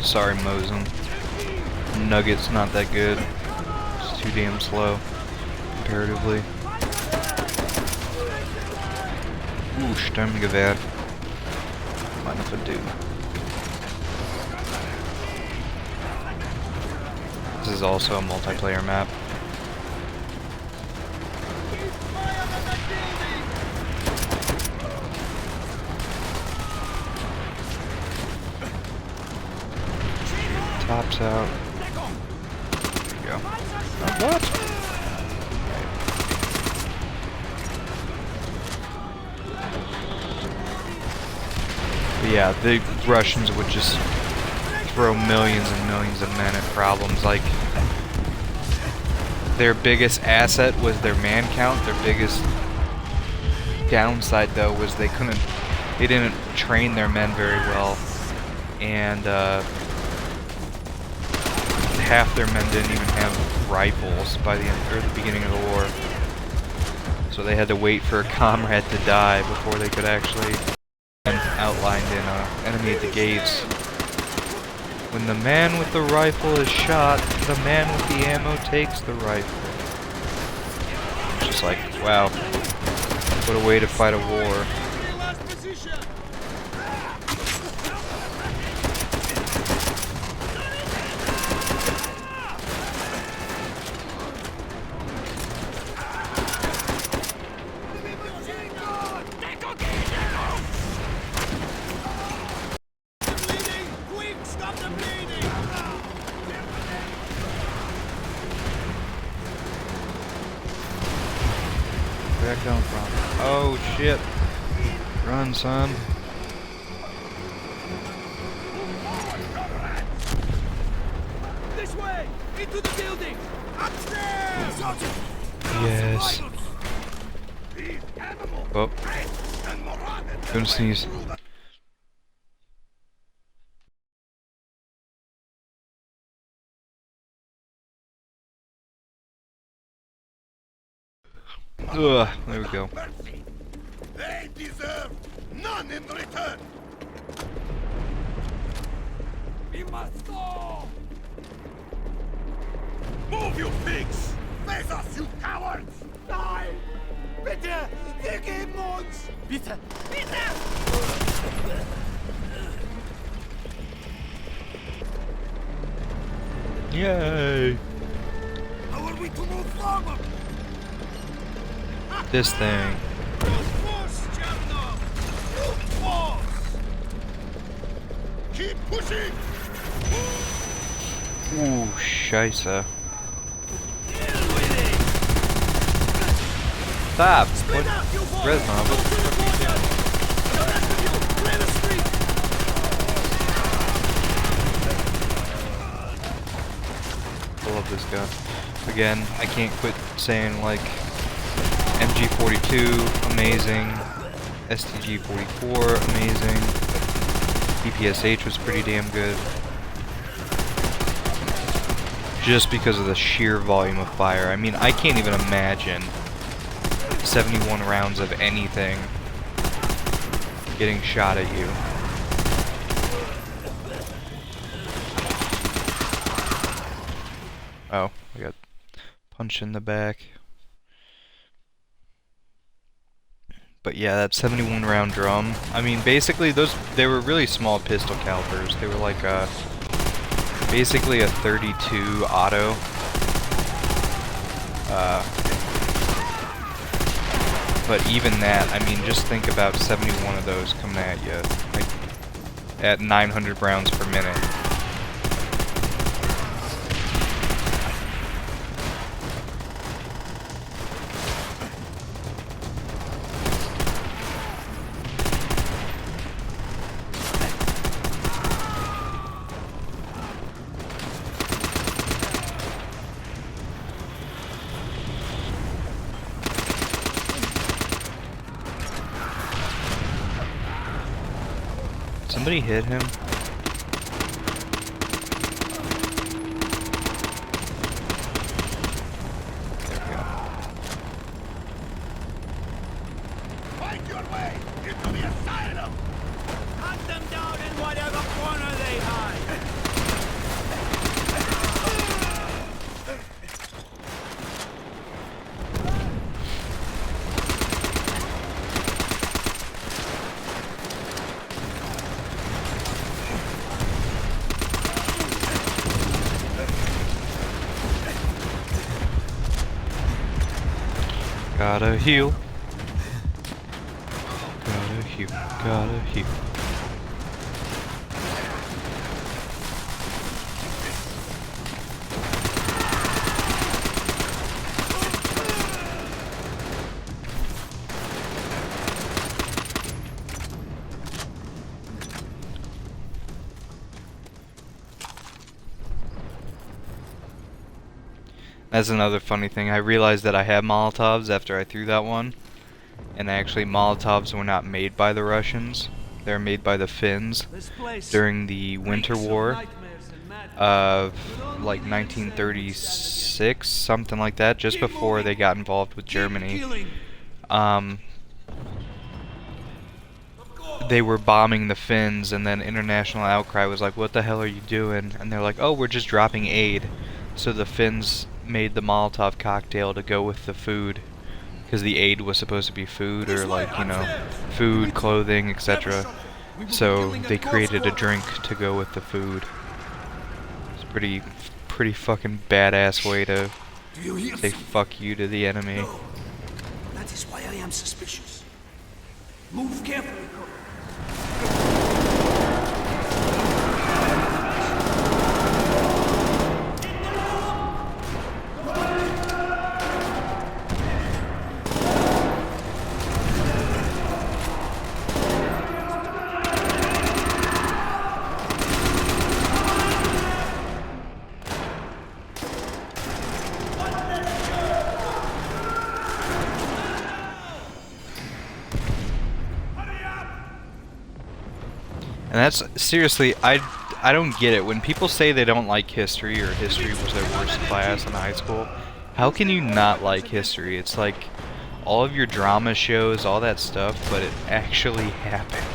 Sorry, Mosin. Nugget's not that good. It's too damn slow, comparatively. Ooh, Sturmgewehr. Mind if I do? This is also a multiplayer map. Tops out. There you go. Oh, what? But yeah, the Russians would just throw millions and millions of men at problems. Like, their biggest asset was their man count. Their biggest downside, though, was they didn't train their men very well, and half their men didn't even have rifles by the end or the beginning of the war. So they had to wait for a comrade to die before they could actually outlined in enemy at the gates. When the man with the rifle is shot, the man with the ammo takes the rifle. It's just like, wow, what a way to fight a war. Where'd that come from? Oh shit! Run, son! This way! Into the building! Upstairs! Yes. Oh. Gonna sneeze. Ugh, there we go. They deserve none in return. We must go! Move, you pigs! Face us, you cowards! Nein! Bitte! Wir geben uns! Bitte! Bitte! Yay! How are we to move forward? This thing. Keep pushing! Ooh, scheisse. Stop! What? Resma, what the fuck are you doing? I love this gun. Again, I can't quit saying, like, MG42, amazing. STG44, amazing. PPSH was pretty damn good. Just because of the sheer volume of fire. I mean, I can't even imagine 71 rounds of anything getting shot at you. Oh, I got punched in the back. But yeah, that 71 round drum. I mean, basically they were really small pistol calibers. They were like basically a 32 auto. But even that, I mean, just think about 71 of those coming at you, like, at 900 rounds per minute. Somebody hit him. There we go. Find your way into the asylum! Hunt them down in whatever corner they hide! Gotta heal. Gotta heal. Gotta heal. That's another funny thing. I realized that I had Molotovs after I threw that one. And actually, Molotovs were not made by the Russians. They were made by the Finns during the Winter War of like 1936, something like that, just before they got involved with Germany. They were bombing the Finns, and then international outcry was like, what the hell are you doing? And they're like, oh, we're just dropping aid. So the Finns made the Molotov cocktail to go with the food, because the aid was supposed to be food, or like, you know, food, clothing, etc. So they created a drink to go with the food. It's pretty fucking badass way to say fuck you to the enemy. No. That is why I am suspicious. Move carefully. And that's, seriously, I don't get it. When people say they don't like history, or history was their worst class in high school, how can you not like history? It's like all of your drama shows, all that stuff, but it actually happened.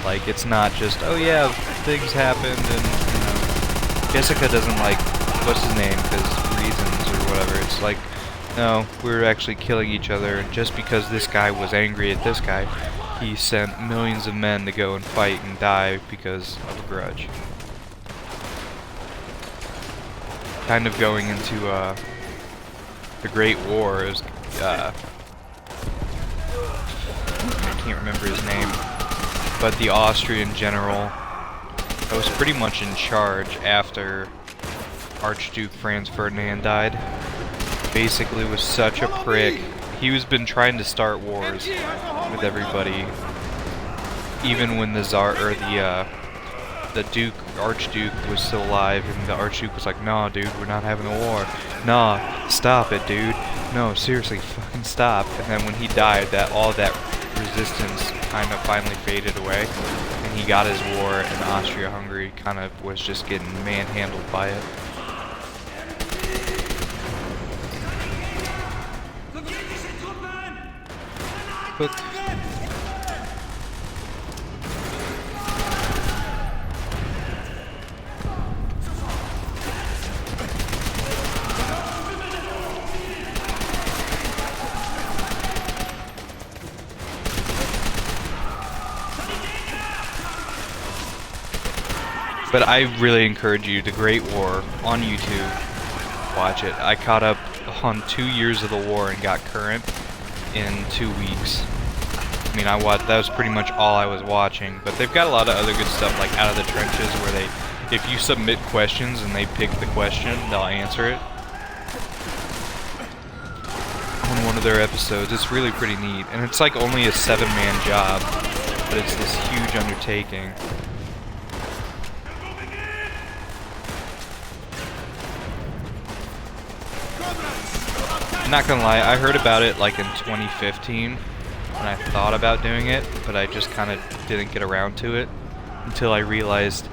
Like, it's not just, oh yeah, things happened, and, you know, Jessica doesn't like, what's his name, because reasons or whatever. It's like, no, we're actually killing each other, and just because this guy was angry at this guy, he sent millions of men to go and fight and die because of a grudge. Kind of going into the Great War is, I can't remember his name, but the Austrian general that was pretty much in charge after Archduke Franz Ferdinand died, basically was such a prick. He was been trying to start wars with everybody, even when the Tsar, or the Duke, Archduke was still alive, and the Archduke was like, nah dude, we're not having a war. Nah, stop it dude. No, seriously, fucking stop. And then when he died, all that resistance kind of finally faded away, and he got his war, and Austria-Hungary kind of was just getting manhandled by it. But I really encourage you, The Great War on YouTube. Watch it. I caught up on 2 years of the war and got current in 2 weeks. I mean, that was pretty much all I was watching, but they've got a lot of other good stuff, like Out of the Trenches, where if you submit questions and they pick the question, they'll answer it on one of their episodes. It's really pretty neat, and it's like only a 7-man job, but it's this huge undertaking. I'm not gonna lie, I heard about it like in 2015, and I thought about doing it, but I just kind of didn't get around to it until I realized,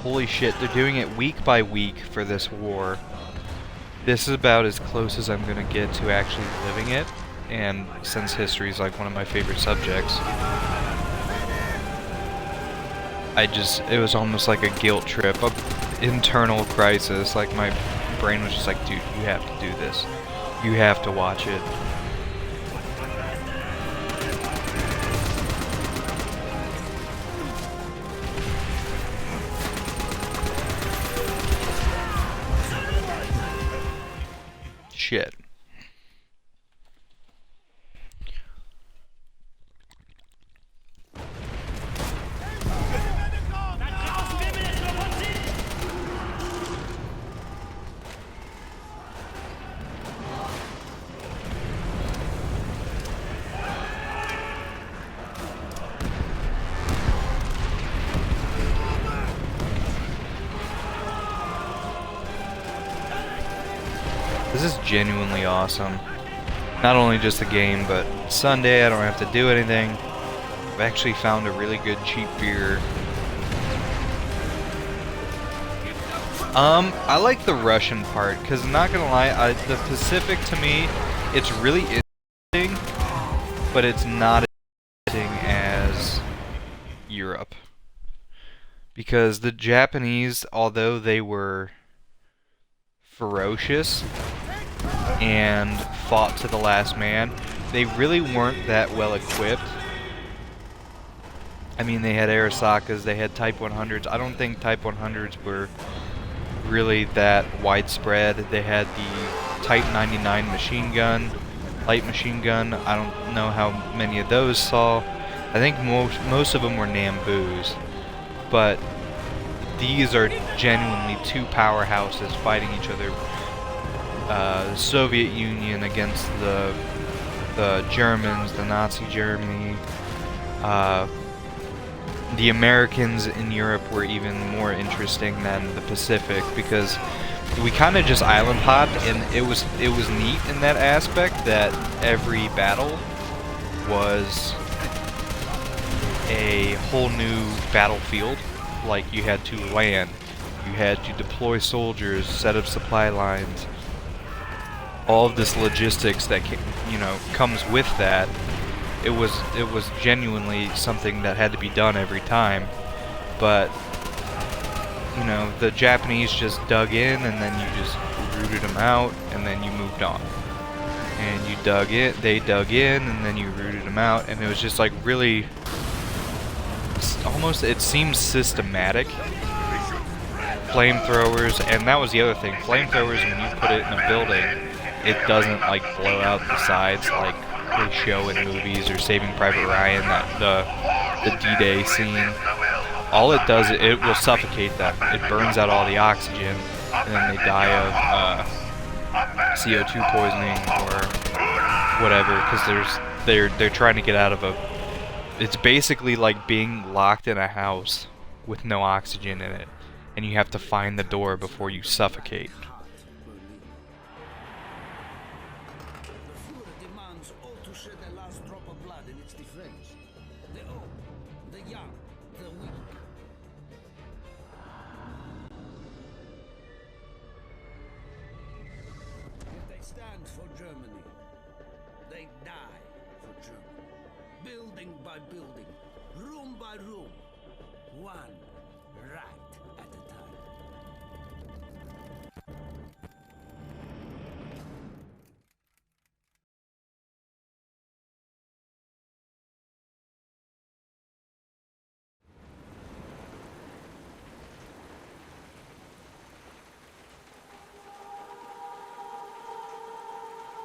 holy shit, they're doing it week by week for this war. This is about as close as I'm gonna get to actually living it, and since history is like one of my favorite subjects, it was almost like a guilt trip, an internal crisis. Like, my brain was just like, dude, you have to do this. You have to watch it. Shit. This is genuinely awesome. Not only just the game, but Sunday, I don't have to do anything. I've actually found a really good cheap beer. I like the Russian part, because I'm not gonna lie, the Pacific to me, it's really interesting, but it's not as interesting as Europe. Because the Japanese, although they were ferocious and fought to the last man, they really weren't that well equipped. I mean, they had Arisakas, they had Type 100s. I don't think Type 100s were really that widespread. They had the Type 99 machine gun, light machine gun. I don't know how many of those saw. I think most of them were Namboos. But these are genuinely two powerhouses fighting each other. The Soviet Union against the Germans, the Nazi Germany. The Americans in Europe were even more interesting than the Pacific, because we kind of just island hopped, and it was neat in that aspect that every battle was a whole new battlefield. Like, you had to land, you had to deploy soldiers, set up supply lines, all of this logistics that comes with that. It was genuinely something that had to be done every time, but the Japanese just dug in, and then you just rooted them out, and then you moved on. And they dug in, and then you rooted them out, and it was just like really, almost, it seems systematic. Flamethrowers, and that was the other thing. Flamethrowers, when you put it in a building, it doesn't like blow out the sides like they show in movies or Saving Private Ryan, the D-Day scene. All it does, it will suffocate them. It burns out all the oxygen, and then they die of CO2 poisoning or whatever, because they're trying to get out of a. It's basically like being locked in a house with no oxygen in it, and you have to find the door before you suffocate. For Germany. They die for Germany. Building by building, room by room, one right at a time.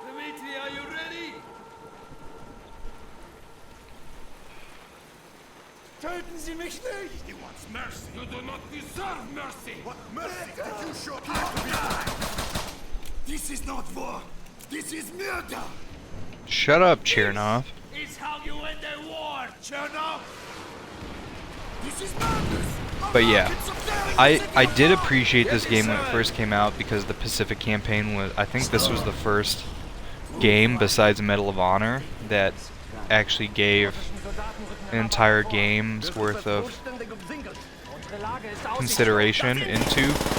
Dimitri, are you ready? Töten Sie mich nicht! He wants mercy. You do not deserve mercy. What mercy did you show people? This is not war. This is murder. Shut up, Chernov. It's how you end a war, Chernov! This is madness. But yeah, I did appreciate this game when it first came out, because the Pacific campaign was, I think this was the first game besides Medal of Honor that actually gave an entire game's worth of consideration into